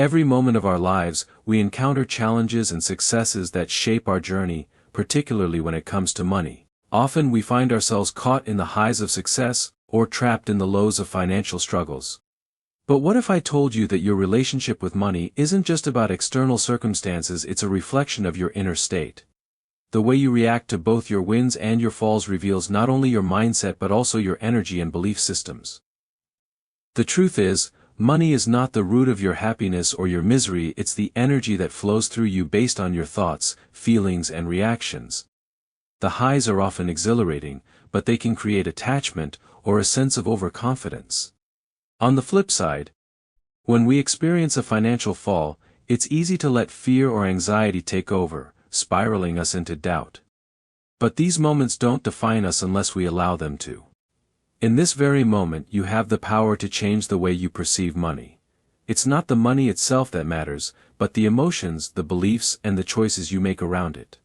Every moment of our lives, we encounter challenges and successes that shape our journey, particularly when it comes to money. Often we find ourselves caught in the highs of success, or trapped in the lows of financial struggles. But what if I told you that your relationship with money isn't just about external circumstances, it's a reflection of your inner state? The way you react to both your wins and your falls reveals not only your mindset but also your energy and belief systems. The truth is, money is not the root of your happiness or your misery, it's the energy that flows through you based on your thoughts, feelings, and reactions. The highs are often exhilarating, but they can create attachment or a sense of overconfidence. On the flip side, when we experience a financial fall, it's easy to let fear or anxiety take over, spiraling us into doubt. But these moments don't define us unless we allow them to. In this very moment, you have the power to change the way you perceive money. It's not the money itself that matters, but the emotions, the beliefs, and the choices you make around it.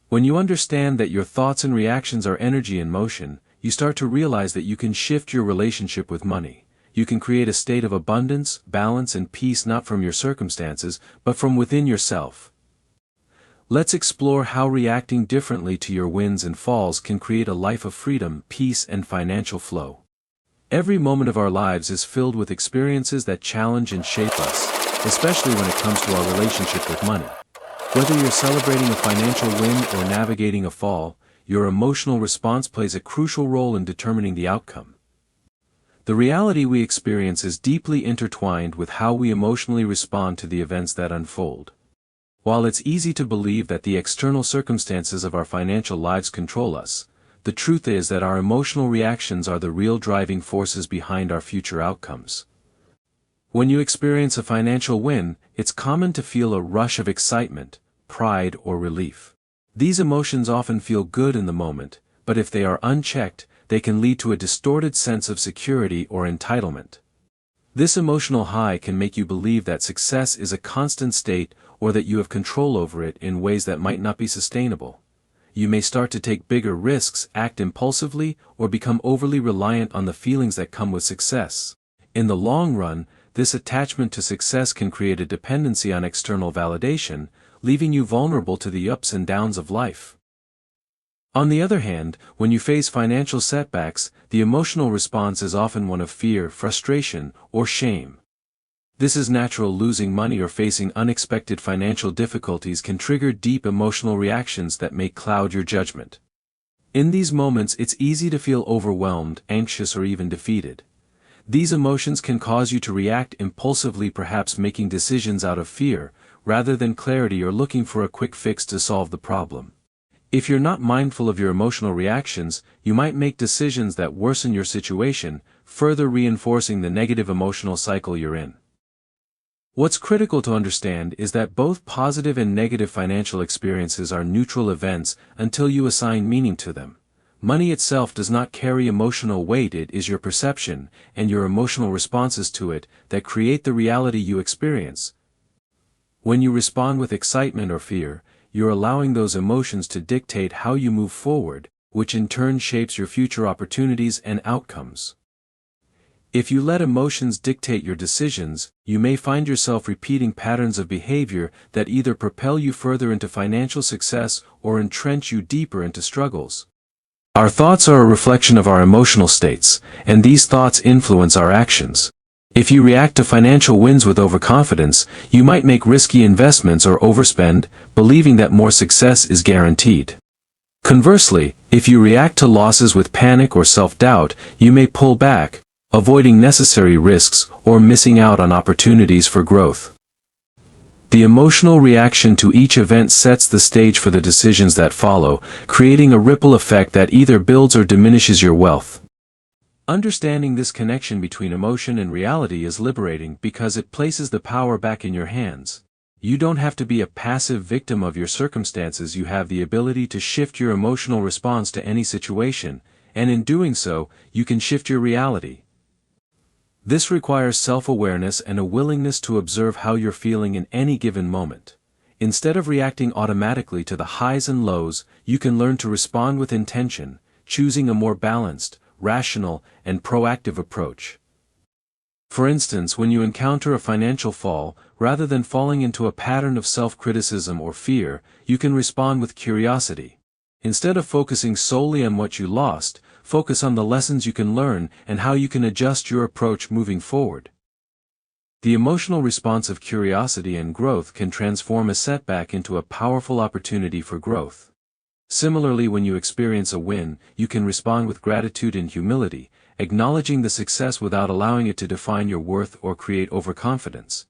When you understand that your thoughts and reactions are energy in motion, you start to realize that you can shift your relationship with money. You can create a state of abundance, balance, and peace not from your circumstances, but from within yourself. Let's explore how reacting differently to your wins and falls can create a life of freedom, peace, and financial flow. Every moment of our lives is filled with experiences that challenge and shape us, especially when it comes to our relationship with money. Whether you're celebrating a financial win or navigating a fall, your emotional response plays a crucial role in determining the outcome. The reality we experience is deeply intertwined with how we emotionally respond to the events that unfold. While it's easy to believe that the external circumstances of our financial lives control us, the truth is that our emotional reactions are the real driving forces behind our future outcomes. When you experience a financial win, it's common to feel a rush of excitement, pride, or relief. These emotions often feel good in the moment, but if they are unchecked, they can lead to a distorted sense of security or entitlement. This emotional high can make you believe that success is a constant state or that you have control over it in ways that might not be sustainable. You may start to take bigger risks, act impulsively, or become overly reliant on the feelings that come with success. In the long run, this attachment to success can create a dependency on external validation, leaving you vulnerable to the ups and downs of life. On the other hand, when you face financial setbacks, the emotional response is often one of fear, frustration, or shame. This is natural. Losing money or facing unexpected financial difficulties can trigger deep emotional reactions that may cloud your judgment. In these moments, it's easy to feel overwhelmed, anxious, or even defeated. These emotions can cause you to react impulsively, perhaps making decisions out of fear, rather than clarity or looking for a quick fix to solve the problem. If you're not mindful of your emotional reactions, you might make decisions that worsen your situation, further reinforcing the negative emotional cycle you're in. What's critical to understand is that both positive and negative financial experiences are neutral events until you assign meaning to them. Money itself does not carry emotional weight. It is your perception and your emotional responses to it that create the reality you experience. When you respond with excitement or fear, you're allowing those emotions to dictate how you move forward, which in turn shapes your future opportunities and outcomes. If you let emotions dictate your decisions, you may find yourself repeating patterns of behavior that either propel you further into financial success or entrench you deeper into struggles. Our thoughts are a reflection of our emotional states, and these thoughts influence our actions. If you react to financial wins with overconfidence, you might make risky investments or overspend, believing that more success is guaranteed. Conversely, if you react to losses with panic or self-doubt, you may pull back, avoiding necessary risks or missing out on opportunities for growth. The emotional reaction to each event sets the stage for the decisions that follow, creating a ripple effect that either builds or diminishes your wealth. Understanding this connection between emotion and reality is liberating because it places the power back in your hands. You don't have to be a passive victim of your circumstances. You have the ability to shift your emotional response to any situation, and in doing so, you can shift your reality. This requires self-awareness and a willingness to observe how you're feeling in any given moment. Instead of reacting automatically to the highs and lows, you can learn to respond with intention, choosing a more balanced, rational, and proactive approach. For instance, when you encounter a financial fall, rather than falling into a pattern of self-criticism or fear, you can respond with curiosity. Instead of focusing solely on what you lost, focus on the lessons you can learn and how you can adjust your approach moving forward. The emotional response of curiosity and growth can transform a setback into a powerful opportunity for growth. Similarly, when you experience a win, you can respond with gratitude and humility, acknowledging the success without allowing it to define your worth or create overconfidence.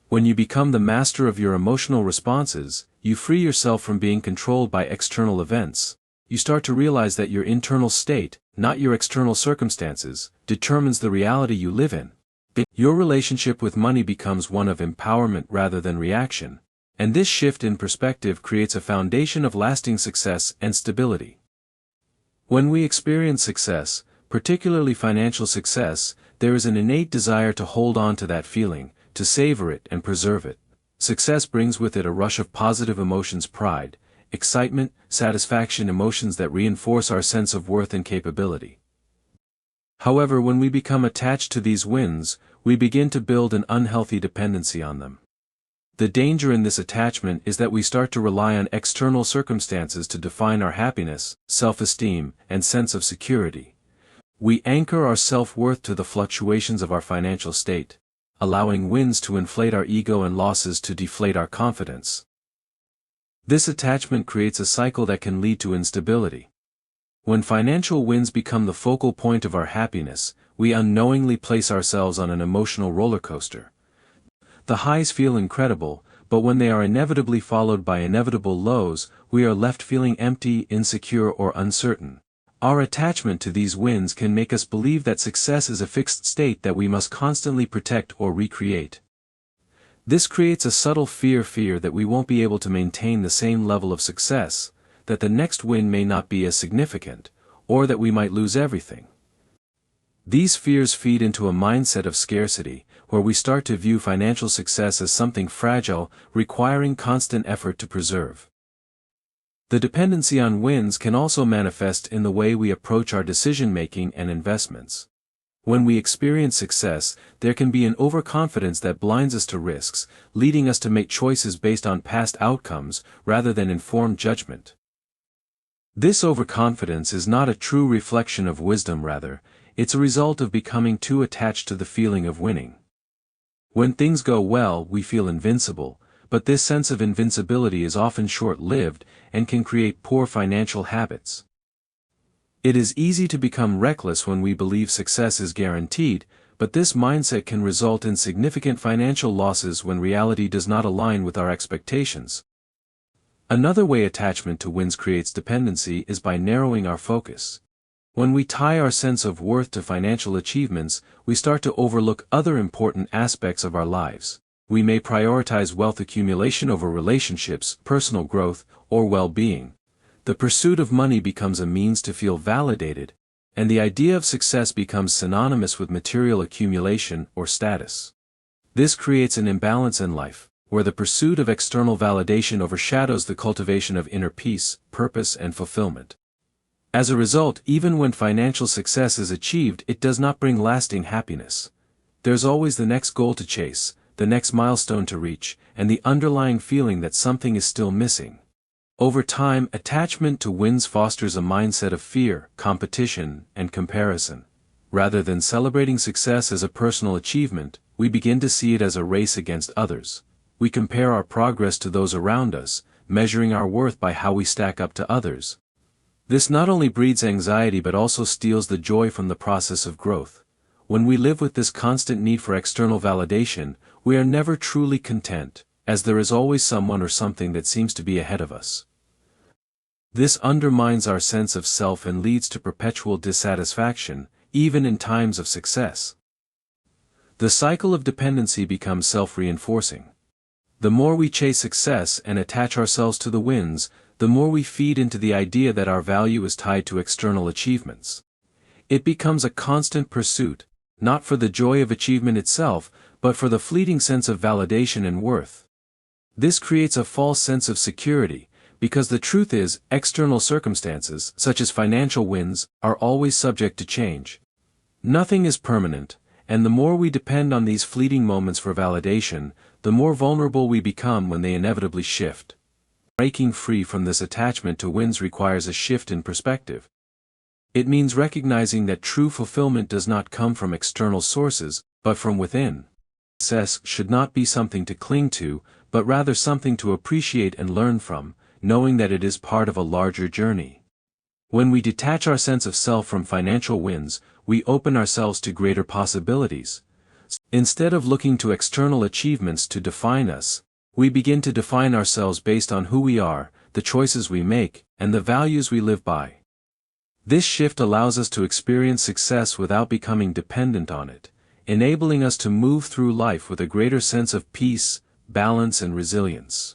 When you become the master of your emotional responses, you free yourself from being controlled by external events. You start to realize that your internal state, not your external circumstances, determines the reality you live in. Your relationship with money becomes one of empowerment rather than reaction, and this shift in perspective creates a foundation of lasting success and stability. When we experience success, particularly financial success, there is an innate desire to hold on to that feeling, to savor it and preserve it. Success brings with it a rush of positive emotions: pride, excitement, satisfaction, emotions that reinforce our sense of worth and capability. However, when we become attached to these wins, we begin to build an unhealthy dependency on them. The danger in this attachment is that we start to rely on external circumstances to define our happiness, self-esteem, and sense of security. We anchor our self-worth to the fluctuations of our financial state, allowing wins to inflate our ego and losses to deflate our confidence. This attachment creates a cycle that can lead to instability. When financial wins become the focal point of our happiness, we unknowingly place ourselves on an emotional roller coaster. The highs feel incredible, but when they are inevitably followed by inevitable lows, we are left feeling empty, insecure, or uncertain. Our attachment to these wins can make us believe that success is a fixed state that we must constantly protect or recreate. This creates a subtle fear that we won't be able to maintain the same level of success, that the next win may not be as significant, or that we might lose everything. These fears feed into a mindset of scarcity, where we start to view financial success as something fragile, requiring constant effort to preserve. The dependency on wins can also manifest in the way we approach our decision-making and investments. When we experience success, there can be an overconfidence that blinds us to risks, leading us to make choices based on past outcomes rather than informed judgment. This overconfidence is not a true reflection of wisdom; rather, it's a result of becoming too attached to the feeling of winning. When things go well, we feel invincible, but this sense of invincibility is often short-lived and can create poor financial habits. It is easy to become reckless when we believe success is guaranteed, but this mindset can result in significant financial losses when reality does not align with our expectations. Another way attachment to wins creates dependency is by narrowing our focus. When we tie our sense of worth to financial achievements, we start to overlook other important aspects of our lives. We may prioritize wealth accumulation over relationships, personal growth, or well-being. The pursuit of money becomes a means to feel validated, and the idea of success becomes synonymous with material accumulation or status. This creates an imbalance in life, where the pursuit of external validation overshadows the cultivation of inner peace, purpose, and fulfillment. As a result, even when financial success is achieved, it does not bring lasting happiness. There's always the next goal to chase, the next milestone to reach, and the underlying feeling that something is still missing. Over time, attachment to wins fosters a mindset of fear, competition, and comparison. Rather than celebrating success as a personal achievement, we begin to see it as a race against others. We compare our progress to those around us, measuring our worth by how we stack up to others. This not only breeds anxiety but also steals the joy from the process of growth. When we live with this constant need for external validation, we are never truly content, as there is always someone or something that seems to be ahead of us. This undermines our sense of self and leads to perpetual dissatisfaction, even in times of success. The cycle of dependency becomes self-reinforcing. The more we chase success and attach ourselves to the wins, the more we feed into the idea that our value is tied to external achievements. It becomes a constant pursuit, not for the joy of achievement itself, but for the fleeting sense of validation and worth. This creates a false sense of security, because the truth is, external circumstances, such as financial wins, are always subject to change. Nothing is permanent, And the more we depend on these fleeting moments for validation, the more vulnerable we become when they inevitably shift. Breaking free from this attachment to wins requires a shift in perspective. It means recognizing that true fulfillment does not come from external sources, but from within. Success should not be something to cling to, but rather something to appreciate and learn from, knowing that it is part of a larger journey. When we detach our sense of self from financial wins, we open ourselves to greater possibilities. Instead of looking to external achievements to define us, we begin to define ourselves based on who we are, the choices we make, and the values we live by. This shift allows us to experience success without becoming dependent on it, enabling us to move through life with a greater sense of peace, balance, and resilience.